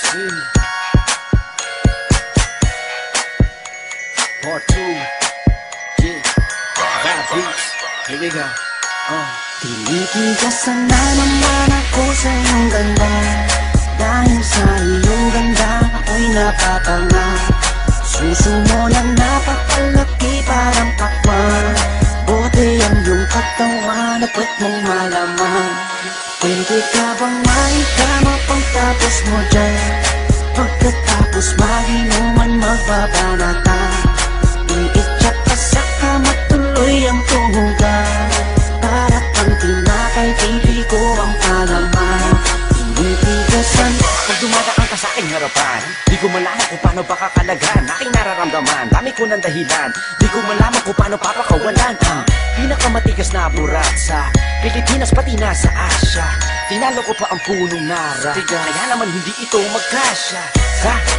Yeah. Part 2. Yeah. Vibe beats. Here we go. Tinitigasan na naman ako sa iyong ganda. Dahil sa iyong ganda ako'y napatanga. Suso mo na napakalaki parang pakwan. Buti ang iyong katawan at puwet mong malaman. Pwede ka bang maikama pagtapos mo dyan? Pagkatapos maginuman magbabanata. Iitsak ka sa kama tuloy ang tuhugan. Para kang tinapay, pipi ko ang palaman. Tinitigasan. Pag dumadaan ka sa aking harapan, di ko malaman kung paano bakakalaghan aking nararamdaman. Dami ko ng dahilan, di ko malaman kung paano papakawalan ang pinakamatigas na burat sa Pilipinas pati na sa Asya. Tinalo ko pa ang punong nara, kaya naman hindi ito magkasya.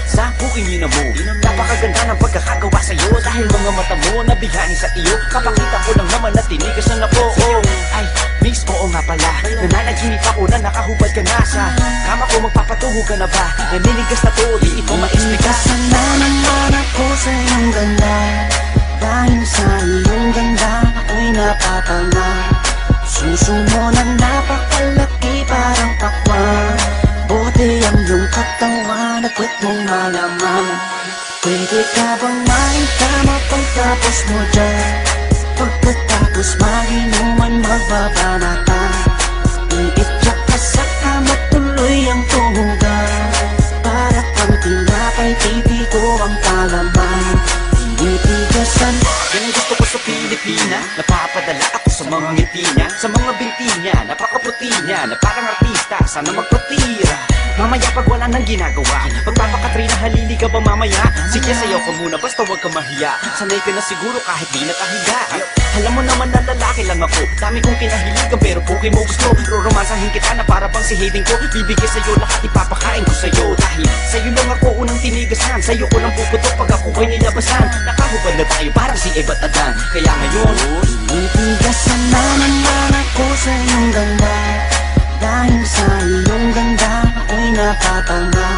Sa buking mo, napakaganda ng pagkakagawa sa'yo. Dahil mga mata mo nabihani sa iyo, kapakita ko lang naman na tinigas na po. Ay, miss, oo nga pala, nananaginip ako na nakahubad ka na sa kama ko. Magpapatuho ka na ba? Naninigas na to, di ito ma-explica. Tinitigasan na naman ako sa iyong ganda. Dahil sa iyong ganda ako'y napatanga. Suso mo na napakalaki parang pakwan. Buti ang iyong katawan at puwet mong malaman. Pwede ka bang maikama pagtapos mo dyan? Pagkatapos maginuman magbabanata. Iitsak ka sa kama tuloy ang tuhugan. Para kang tinapay, pipi ko ang palaman. Tinitigasan. Yan ang gusto ko sa Pilipina. Napapadala ako sa mga ngiti niya, sa mga binti niya, napakaputi niya, na parang artista, sana magpatira. Mamaya pag wala nang ginagawa, pagpapakatrina, halili ka ba mamaya? Sige, sayaw ka muna, basta huwag ka mahiya. Sanay ka na siguro kahit di nakahiga. Alam mo naman na lalaki lang ako, dami kong kinahiligan pero puki mo gusto. Roromansahin kita na para bang si Hayden ko. Bibigay sa'yo lahat, ipapakain ko sa'yo. Dahil sa'yo lang ako unang tinigasan, sa'yo ko lang puputok pag ako ko'y nilabasan. Nakahubad na tayo parang si Eva at Adan. Kaya ngayon, tinitigasan na naman ako sa iyong ganda. Dahil sa iyong ganda ako'y napatanga.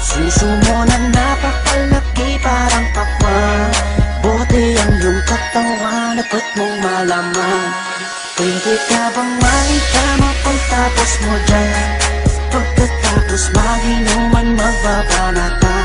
Suso mo na napakalaki parang pakwan. Buti ang iyong katawan at puwet mong malaman. Pwede ka bang maikama pagtapos mo dyan? Pagkatapos maginuman magbabanata.